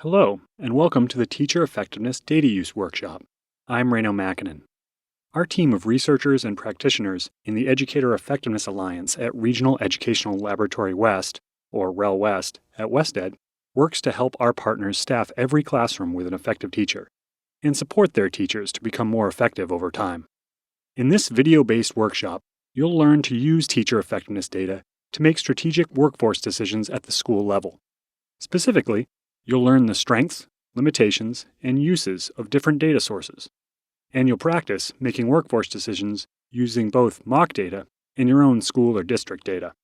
Hello, and welcome to the Teacher Effectiveness Data Use Workshop. I'm Reno Makinen. Our team of researchers and practitioners in the Educator Effectiveness Alliance at Regional Educational Laboratory West, or REL West, at WestEd, works to help our partners staff every classroom with an effective teacher, and support their teachers to become more effective over time. In this video-based workshop, you'll learn to use teacher effectiveness data to make strategic workforce decisions at the school level. Specifically, you'll learn the strengths, limitations, and uses of different data sources, and you'll practice making workforce decisions using both mock data and your own school or district data.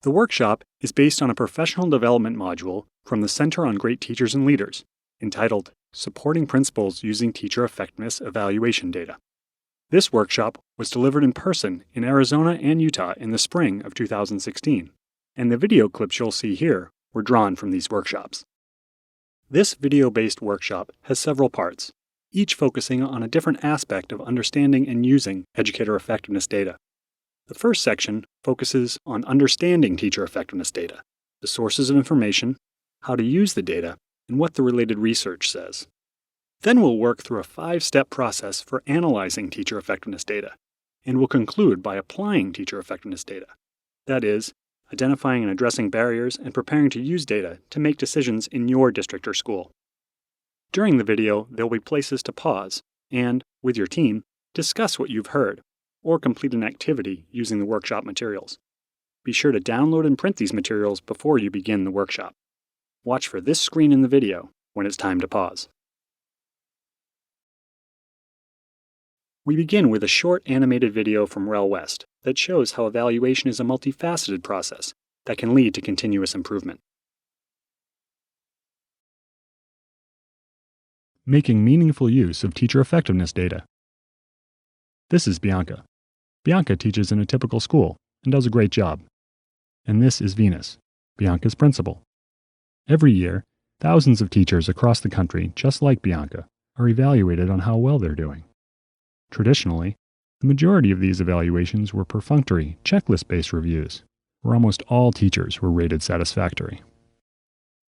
The workshop is based on a professional development module from the Center on Great Teachers and Leaders, entitled Supporting Principals Using Teacher Effectiveness Evaluation Data. This workshop was delivered in person in Arizona and Utah in the spring of 2016, and the video clips you'll see here were drawn from these workshops. This video-based workshop has several parts, each focusing on a different aspect of understanding and using educator effectiveness data. The first section focuses on understanding teacher effectiveness data, the sources of information, how to use the data, and what the related research says. Then we'll work through a 5-step process for analyzing teacher effectiveness data, and we'll conclude by applying teacher effectiveness data. That is, identifying and addressing barriers and preparing to use data to make decisions in your district or school. During the video, there will be places to pause and, with your team, discuss what you've heard, or complete an activity using the workshop materials. Be sure to download and print these materials before you begin the workshop. Watch for this screen in the video when it's time to pause. We begin with a short animated video from REL West that shows how evaluation is a multifaceted process that can lead to continuous improvement. Making meaningful use of teacher effectiveness data. This is Bianca. Bianca teaches in a typical school and does a great job. And this is Venus, Bianca's principal. Every year, thousands of teachers across the country, just like Bianca, are evaluated on how well they're doing. Traditionally, the majority of these evaluations were perfunctory, checklist-based reviews, where almost all teachers were rated satisfactory.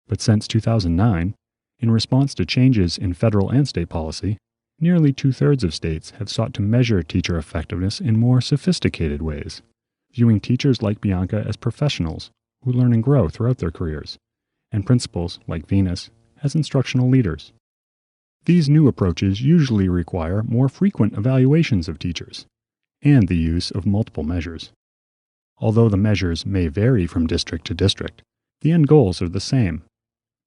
But since 2009, in response to changes in federal and state policy, nearly 2/3 of states have sought to measure teacher effectiveness in more sophisticated ways, viewing teachers like Bianca as professionals who learn and grow throughout their careers, and principals like Venus as instructional leaders. These new approaches usually require more frequent evaluations of teachers, and the use of multiple measures. Although the measures may vary from district to district, the end goals are the same: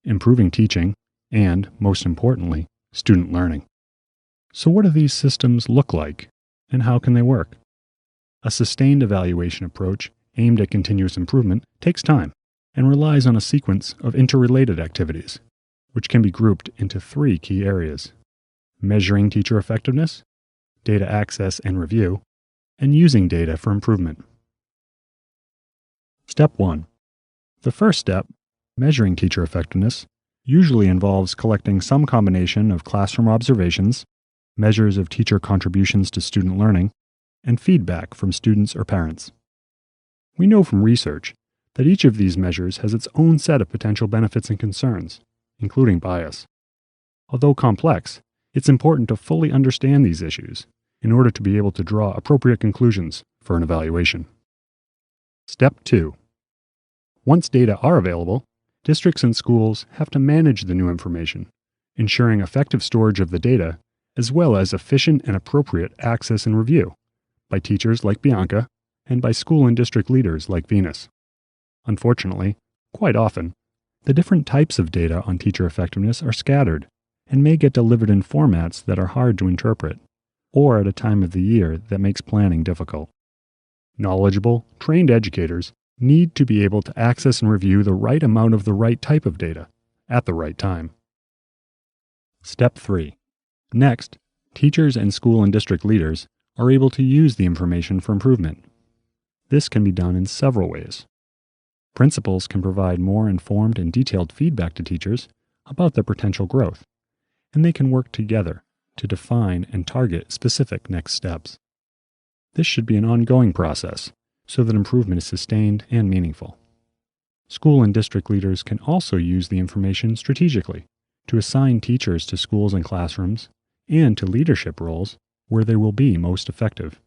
improving teaching and, most importantly, student learning. So what do these systems look like, and how can they work? A sustained evaluation approach aimed at continuous improvement takes time and relies on a sequence of interrelated activities, which can be grouped into 3 key areas: measuring teacher effectiveness, data access and review, and using data for improvement. Step 1. The first step, measuring teacher effectiveness, usually involves collecting some combination of classroom observations, measures of teacher contributions to student learning, and feedback from students or parents. We know from research that each of these measures has its own set of potential benefits and concerns, including bias. Although complex, it's important to fully understand these issues in order to be able to draw appropriate conclusions for an evaluation. Step 2. Once data are available, districts and schools have to manage the new information, ensuring effective storage of the data, as well as efficient and appropriate access and review by teachers like Bianca and by school and district leaders like Venus. Unfortunately, quite often, the different types of data on teacher effectiveness are scattered and may get delivered in formats that are hard to interpret, or at a time of the year that makes planning difficult. Knowledgeable, trained educators need to be able to access and review the right amount of the right type of data at the right time. Step 3. Next, teachers and school and district leaders are able to use the information for improvement. This can be done in several ways. Principals can provide more informed and detailed feedback to teachers about their potential growth, and they can work together to define and target specific next steps. This should be an ongoing process so that improvement is sustained and meaningful. School and district leaders can also use the information strategically to assign teachers to schools and classrooms and to leadership roles where they will be most effective.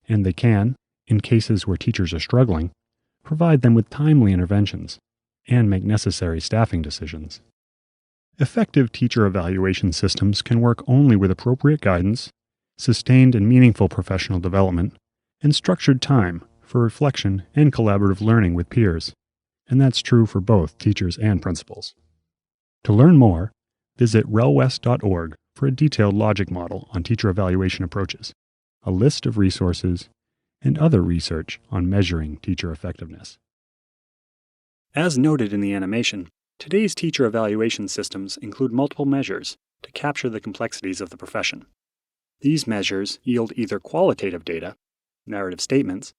And they can, in cases where teachers are struggling, provide them with timely interventions and make necessary staffing decisions. Effective teacher evaluation systems can work only with appropriate guidance, sustained and meaningful professional development, and structured time for reflection and collaborative learning with peers, and that's true for both teachers and principals. To learn more, visit relwest.org for a detailed logic model on teacher evaluation approaches, a list of resources, and other research on measuring teacher effectiveness. As noted in the animation, today's teacher evaluation systems include multiple measures to capture the complexities of the profession. These measures yield either qualitative data, narrative statements,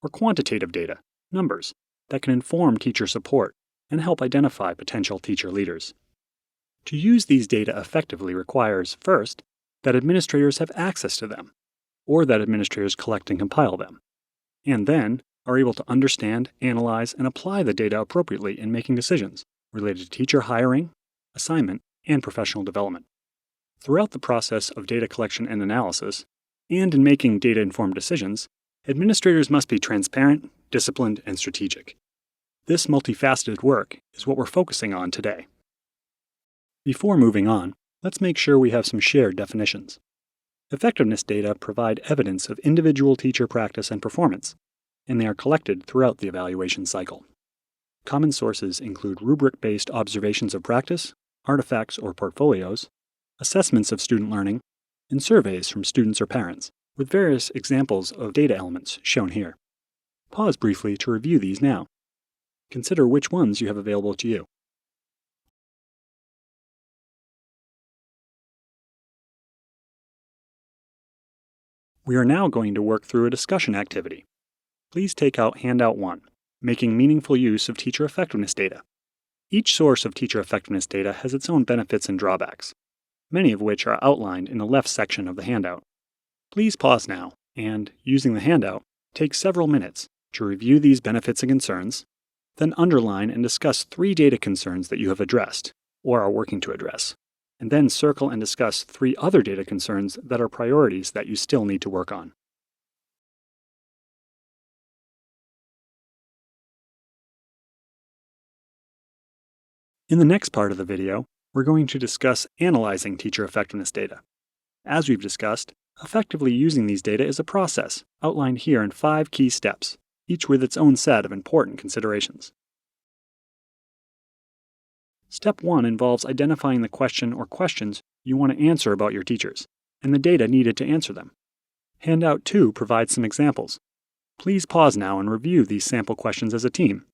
or quantitative data, numbers, that can inform teacher support and help identify potential teacher leaders. To use these data effectively requires, first, that administrators have access to them, or that administrators collect and compile them, and then are able to understand, analyze, and apply the data appropriately in making decisions related to teacher hiring, assignment, and professional development. Throughout the process of data collection and analysis, and in making data-informed decisions, administrators must be transparent, disciplined, and strategic. This multifaceted work is what we're focusing on today. Before moving on, let's make sure we have some shared definitions. Effectiveness data provide evidence of individual teacher practice and performance, and they are collected throughout the evaluation cycle. Common sources include rubric-based observations of practice, artifacts or portfolios, assessments of student learning, and surveys from students or parents, with various examples of data elements shown here. Pause briefly to review these now. Consider which ones you have available to you. We are now going to work through a discussion activity. Please take out Handout 1, Making Meaningful Use of Teacher Effectiveness Data. Each source of teacher effectiveness data has its own benefits and drawbacks, many of which are outlined in the left section of the handout. Please pause now and, using the handout, take several minutes to review these benefits and concerns, then underline and discuss 3 data concerns that you have addressed or are working to address, and then circle and discuss 3 other data concerns that are priorities that you still need to work on. In the next part of the video, we're going to discuss analyzing teacher effectiveness data. As we've discussed, effectively using these data is a process outlined here in 5 key steps, each with its own set of important considerations. Step 1 involves identifying the question or questions you want to answer about your teachers, and the data needed to answer them. Handout 2 provides some examples. Please pause now and review these sample questions as a team.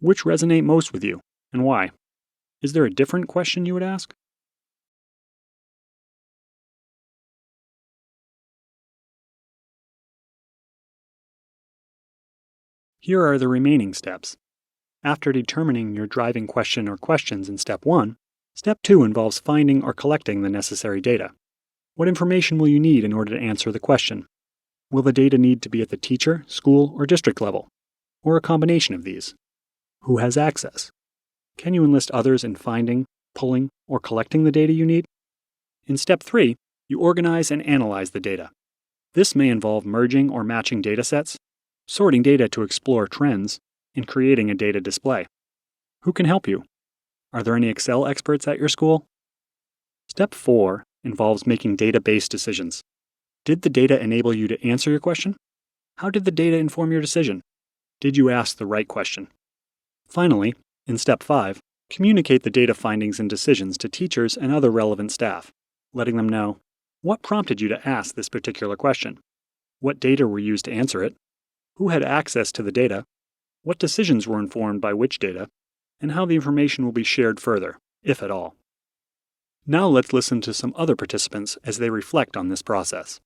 Which resonate most with you, and why? Is there a different question you would ask? Here are the remaining steps. After determining your driving question or questions in Step 1, Step 2 involves finding or collecting the necessary data. What information will you need in order to answer the question? Will the data need to be at the teacher, school, or district level, or a combination of these? Who has access? Can you enlist others in finding, pulling, or collecting the data you need? In Step 3, you organize and analyze the data. This may involve merging or matching data sets, sorting data to explore trends, and creating a data display. Who can help you? Are there any Excel experts at your school? Step 4 involves making data-based decisions. Did the data enable you to answer your question? How did the data inform your decision? Did you ask the right question? Finally, in Step 5, communicate the data findings and decisions to teachers and other relevant staff, letting them know what prompted you to ask this particular question, what data were used to answer it, who had access to the data, what decisions were informed by which data, and how the information will be shared further, if at all. Now let's listen to some other participants as they reflect on this process.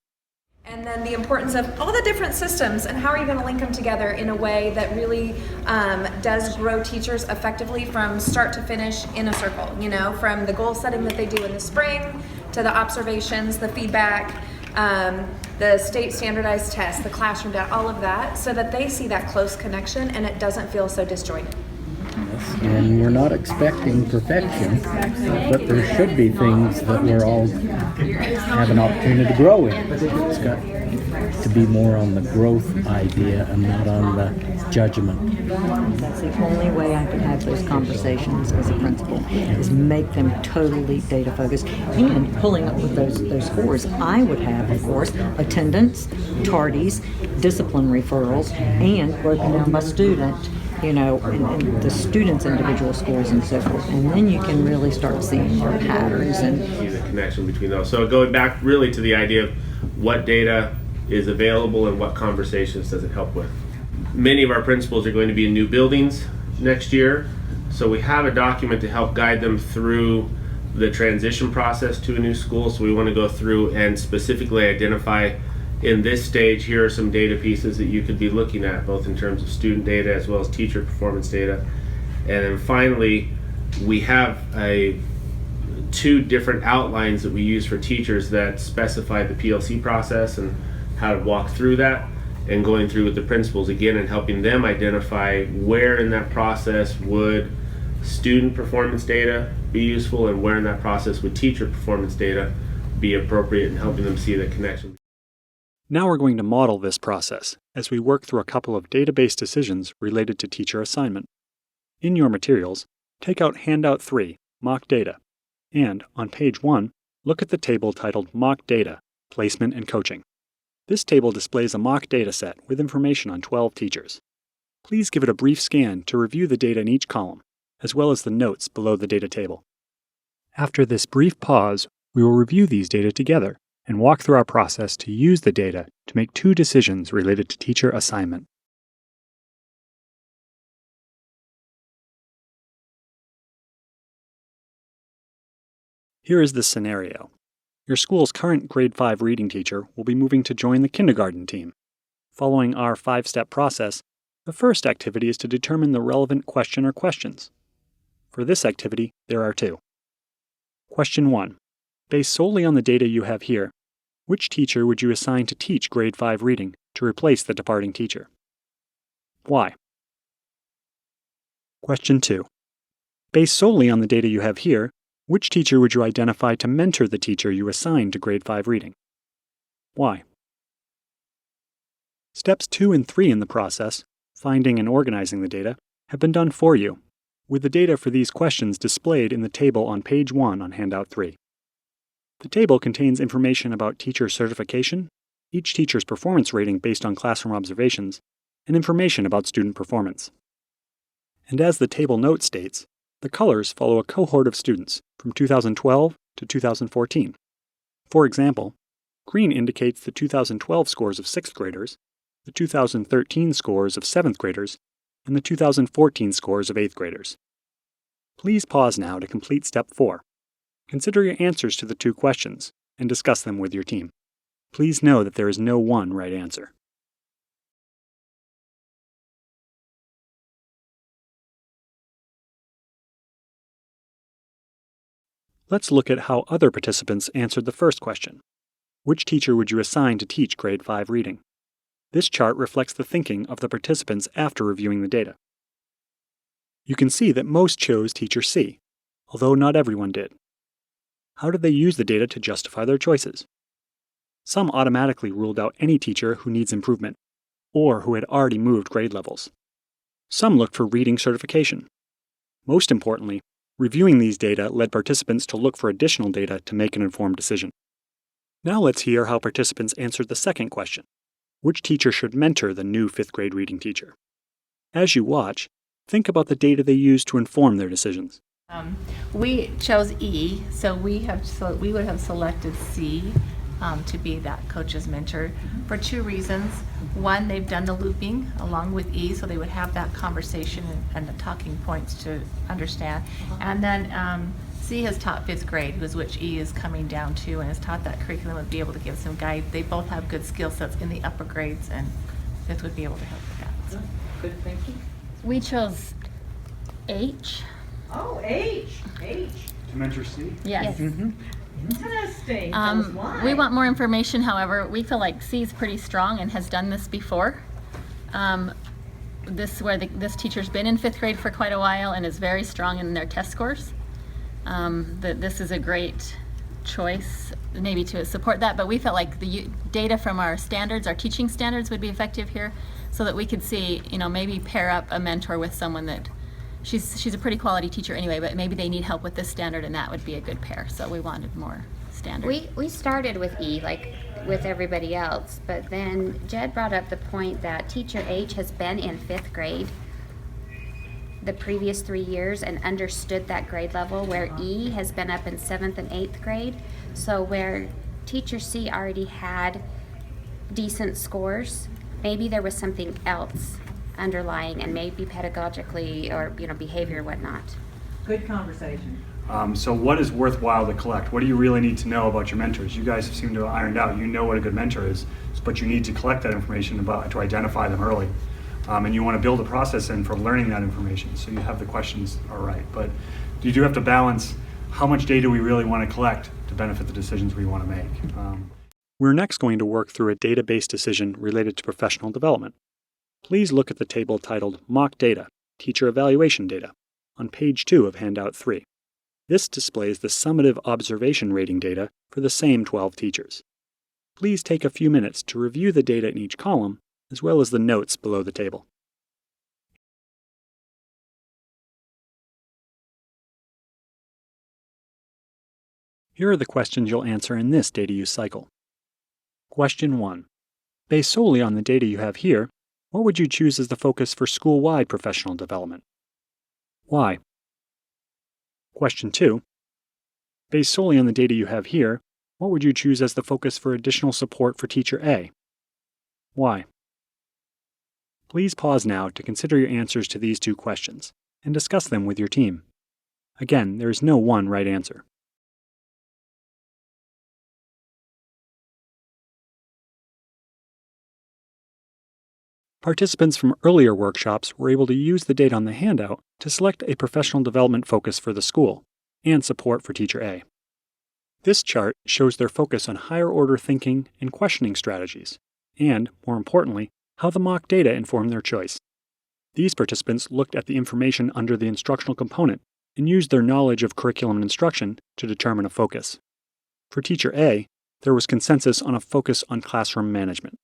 And then the importance of all the different systems and how are you going to link them together in a way that really does grow teachers effectively from start to finish in a circle, from the goal setting that they do in the spring to the observations, the feedback, the state standardized tests, the classroom data, all of that, so that they see that close connection and it doesn't feel so disjointed. Yes. And we're not expecting perfection, but there should be things that we're all have an opportunity to grow in. It's got to be more on the growth idea and not on the judgment. That's the only way I can have those conversations as a principal, is make them totally data focused and pulling up with those scores. I would have, of course, attendance, tardies, discipline referrals, and broken down by student, and the students' individual scores and so forth. And then you can really start seeing more patterns and see the connection between those. So going back really to the idea of what data is available and what conversations does it help with. Many of our principals are going to be in new buildings next year, so we have a document to help guide them through the transition process to a new school. So we want to go through and specifically identify, in this stage, here are some data pieces that you could be looking at, both in terms of student data as well as teacher performance data. And then finally, we have two different outlines that we use for teachers that specify the PLC process and how to walk through that, and going through with the principals again and helping them identify where in that process would student performance data be useful and where in that process would teacher performance data be appropriate, and helping them see the connection. Now we're going to model this process as we work through a couple of database decisions related to teacher assignment. In your materials, take out Handout 3, Mock Data, and on page 1, look at the table titled Mock Data, Placement and Coaching. This table displays a mock data set with information on 12 teachers. Please give it a brief scan to review the data in each column, as well as the notes below the data table. After this brief pause, we will review these data together and walk through our process to use the data to make 2 decisions related to teacher assignment. Here is the scenario. Your school's current grade 5 reading teacher will be moving to join the kindergarten team. Following our 5-step process, the first activity is to determine the relevant question or questions. For this activity, there are 2. Question 1. Based solely on the data you have here, which teacher would you assign to teach grade 5 reading to replace the departing teacher? Why? Question 2. Based solely on the data you have here, which teacher would you identify to mentor the teacher you assigned to grade 5 reading? Why? Steps 2 and 3 in the process, finding and organizing the data, have been done for you, with the data for these questions displayed in the table on page 1 on Handout 3. The table contains information about teacher certification, each teacher's performance rating based on classroom observations, and information about student performance. And as the table note states, the colors follow a cohort of students from 2012 to 2014. For example, green indicates the 2012 scores of 6th graders, the 2013 scores of 7th graders, and the 2014 scores of 8th graders. Please pause now to complete step 4. Consider your answers to the 2 questions and discuss them with your team. Please know that there is no one right answer. Let's look at how other participants answered the first question. Which teacher would you assign to teach grade 5 reading? This chart reflects the thinking of the participants after reviewing the data. You can see that most chose teacher C, although not everyone did. How did they use the data to justify their choices? Some automatically ruled out any teacher who needs improvement, or who had already moved grade levels. Some looked for reading certification. Most importantly, reviewing these data led participants to look for additional data to make an informed decision. Now let's hear how participants answered the second question. Which teacher should mentor the new 5th grade reading teacher? As you watch, think about the data they used to inform their decisions. We chose E, so we would have selected C to be that coach's mentor for 2 reasons. One, they've done the looping along with E, so they would have that conversation and the talking points to understand. And then C has taught 5th grade, which E is coming down to, and has taught that curriculum and be able to give some guide. They both have good skill sets in the upper grades, and 5th would be able to help with that. So. good thinking. We chose H. Oh, H. To mentor C? Yes. Mm-hmm. Interesting. Tell us why. We want more information, however. We feel like C is pretty strong and has done this before. this teacher's been in 5th grade for quite a while and is very strong in their test scores. This is a great choice maybe to support that, but we felt like the data from our standards, our teaching standards, would be effective here, so that we could see, maybe pair up a mentor with someone that she's a pretty quality teacher anyway, but maybe they need help with this standard, and that would be a good pair. So we wanted more standard. We started with E, like with everybody else, but then Jed brought up the point that teacher H has been in 5th grade the previous 3 years and understood that grade level, where E has been up in 7th and 8th grade. So where teacher C already had decent scores, maybe there was something else underlying, and maybe pedagogically or behavior or whatnot. Good conversation. So what is worthwhile to collect? What do you really need to know about your mentors? You guys seem to have ironed out. You know what a good mentor is, but you need to collect that information to identify them early. And you want to build a process in for learning that information, so you have the questions all right. But you do have to balance how much data we really want to collect to benefit the decisions we want to make. We're next going to work through a data-based decision related to professional development. Please look at the table titled Mock Data, Teacher Evaluation Data, on page 2 of Handout 3. This displays the summative observation rating data for the same 12 teachers. Please take a few minutes to review the data in each column, as well as the notes below the table. Here are the questions you'll answer in this data use cycle. Question 1. Based solely on the data you have here, what would you choose as the focus for school-wide professional development? Why? Question 2. Based solely on the data you have here, what would you choose as the focus for additional support for teacher A? Why? Please pause now to consider your answers to these 2 questions and discuss them with your team. Again, there is no one right answer. Participants from earlier workshops were able to use the data on the handout to select a professional development focus for the school and support for teacher A. This chart shows their focus on higher order thinking and questioning strategies, and, more importantly, how the mock data informed their choice. These participants looked at the information under the instructional component and used their knowledge of curriculum and instruction to determine a focus. For teacher A, there was consensus on a focus on classroom management.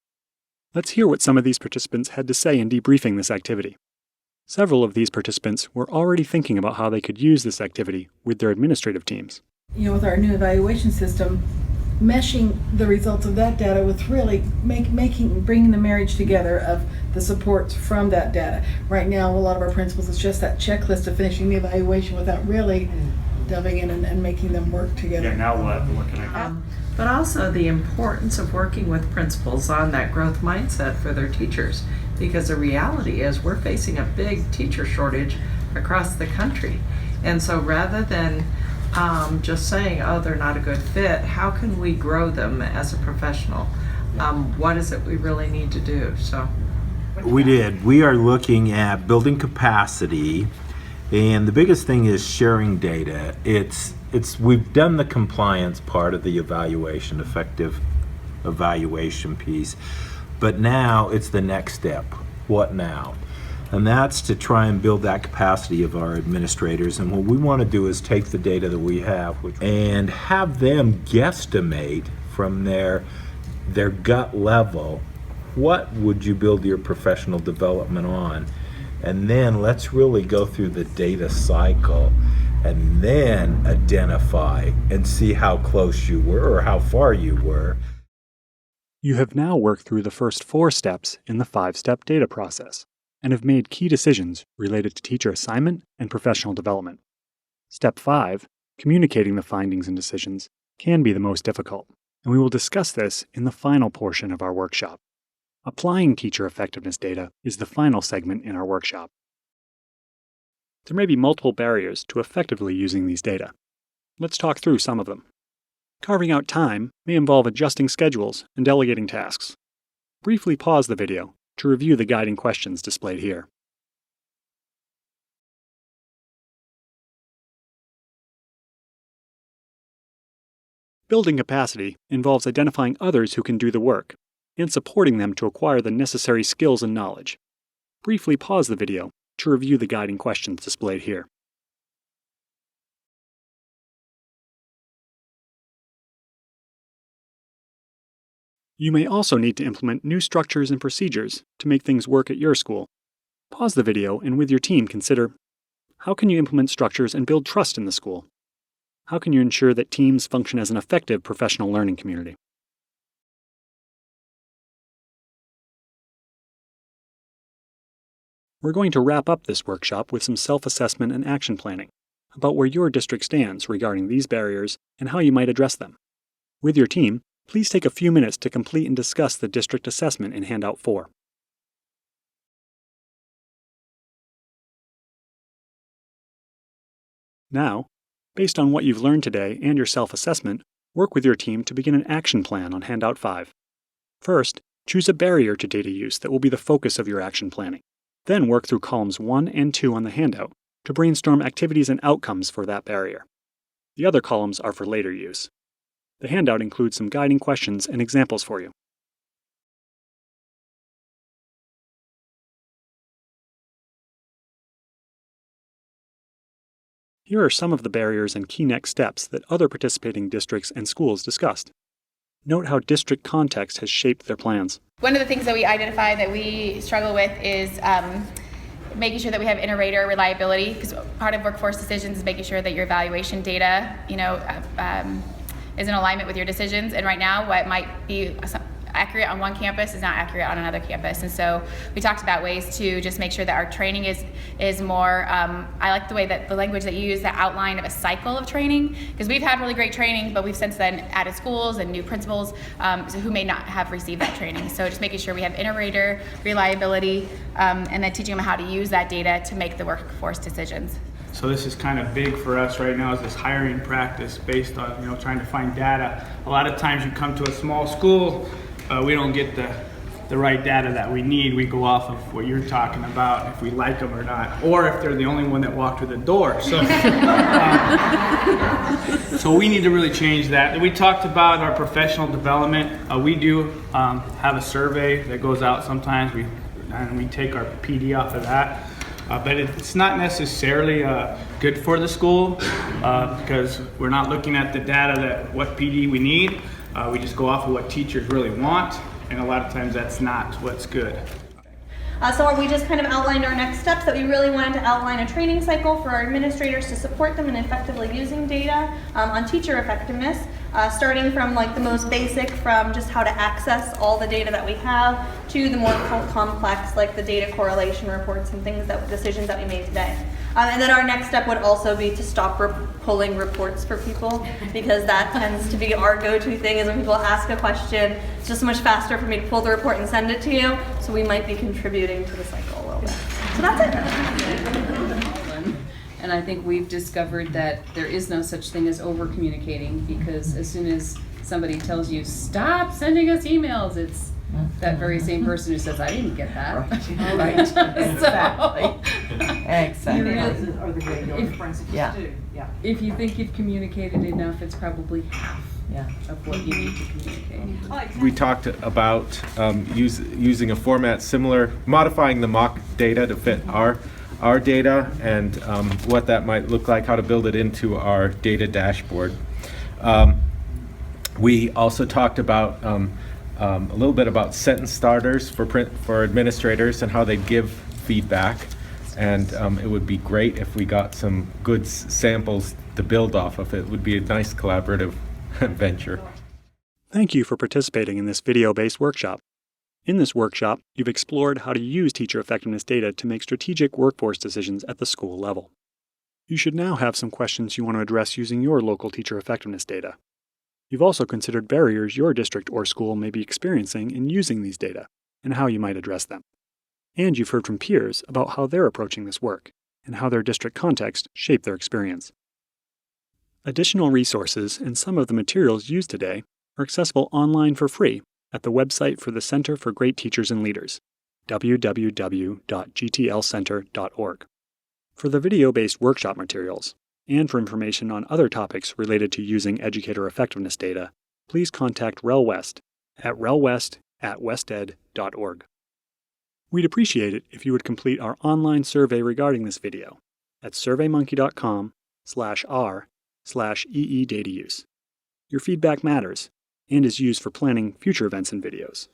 Let's hear what some of these participants had to say in debriefing this activity. Several of these participants were already thinking about how they could use this activity with their administrative teams. With our new evaluation system, meshing the results of that data with really bringing the marriage together of the supports from that data. Right now, a lot of our principals, it's just that checklist of finishing the evaluation without really delving in and making them work together. Yeah, now what? What can I do? But also the importance of working with principals on that growth mindset for their teachers, because the reality is we're facing a big teacher shortage across the country. And so rather than just saying, oh, they're not a good fit, how can we grow them as a professional? What is it we really need to do? So We are looking at building capacity, and the biggest thing is sharing data. We've done the compliance part of the evaluation, effective evaluation piece, but now it's the next step. What now? And that's to try and build that capacity of our administrators. And what we want to do is take the data that we have and have them guesstimate from their gut level, what would you build your professional development on? And then let's really go through the data cycle and then identify and see how close you were or how far you were. You have now worked through the first 4 steps in the 5-step data process and have made key decisions related to teacher assignment and professional development. Step 5, communicating the findings and decisions, can be the most difficult, and we will discuss this in the final portion of our workshop. Applying teacher effectiveness data is the final segment in our workshop. There may be multiple barriers to effectively using these data. Let's talk through some of them. Carving out time may involve adjusting schedules and delegating tasks. Briefly pause the video to review the guiding questions displayed here. Building capacity involves identifying others who can do the work and supporting them to acquire the necessary skills and knowledge. briefly pause the video to review the guiding questions displayed here. You may also need to implement new structures and procedures to make things work at your school. Pause the video and with your team consider, how can you implement structures and build trust in the school? How can you ensure that teams function as an effective professional learning community? We're going to wrap up this workshop with some self-assessment and action planning about where your district stands regarding these barriers and how you might address them. With your team, please take a few minutes to complete and discuss the district assessment in Handout 4. Now, based on what you've learned today and your self-assessment, work with your team to begin an action plan on Handout 5. First, choose a barrier to data use that will be the focus of your action planning. Then work through columns 1 and 2 on the handout to brainstorm activities and outcomes for that barrier. The other columns are for later use. The handout includes some guiding questions and examples for you. Here are some of the barriers and key next steps that other participating districts and schools discussed. Note how district context has shaped their plans. One of the things that we identify that we struggle with is making sure that we have inter-rater reliability, because part of workforce decisions is making sure that your evaluation data, is in alignment with your decisions. And right now, what might be accurate on one campus is not accurate on another campus. And so we talked about ways to just make sure that our training is more, I like the way that the language that you use, the outline of a cycle of training, because we've had really great training, but we've since then added schools and new principals who may not have received that training. So just making sure we have inter-rater reliability and then teaching them how to use that data to make the workforce decisions. So this is kind of big for us right now, is this hiring practice based on trying to find data. A lot of times you come to a small school, we don't get the right data that we need. We go off of what you're talking about, if we like them or not, or if they're the only one that walked through the door. So, so we need to really change that. We talked about our professional development. We do have a survey that goes out sometimes, and we take our PD off of that. But it's not necessarily good for the school because we're not looking at the data that what PD we need. We just go off of what teachers really want, and a lot of times that's not what's good. So we just kind of outlined our next steps, that we really wanted to outline a training cycle for our administrators to support them in effectively using data on teacher effectiveness, starting from like the most basic, from just how to access all the data that we have, to the more complex, like the data correlation reports and decisions that we made today. And then our next step would also be to stop pulling reports for people, because that tends to be our go-to thing, is when people ask a question, it's just much faster for me to pull the report and send it to you, so we might be contributing to the cycle a little bit. So that's it. And I think we've discovered that there is no such thing as over-communicating, because as soon as somebody tells you, stop sending us emails, it's that very same person who says, I didn't get that. Right. Exactly. If you think you've communicated enough, it's probably half of what you need to communicate. We talked about using a format similar, modifying the mock data to fit our data, and what that might look like, how to build it into our data dashboard. We also talked about a little bit about sentence starters for administrators and how they give feedback, and it would be great if we got some good samples to build off of. It would be a nice collaborative venture. Thank you for participating in this video-based workshop. In this workshop, you've explored how to use teacher effectiveness data to make strategic workforce decisions at the school level. You should now have some questions you want to address using your local teacher effectiveness data. You've also considered barriers your district or school may be experiencing in using these data, and how you might address them. And you've heard from peers about how they're approaching this work, and how their district context shaped their experience. Additional resources and some of the materials used today are accessible online for free at the website for the Center for Great Teachers and Leaders, www.gtlcenter.org. For the video-based workshop materials, and for information on other topics related to using educator effectiveness data, please contact REL West at relwest@wested.org. We'd appreciate it if you would complete our online survey regarding this video at surveymonkey.com/r/EE data use. Your feedback matters and is used for planning future events and videos.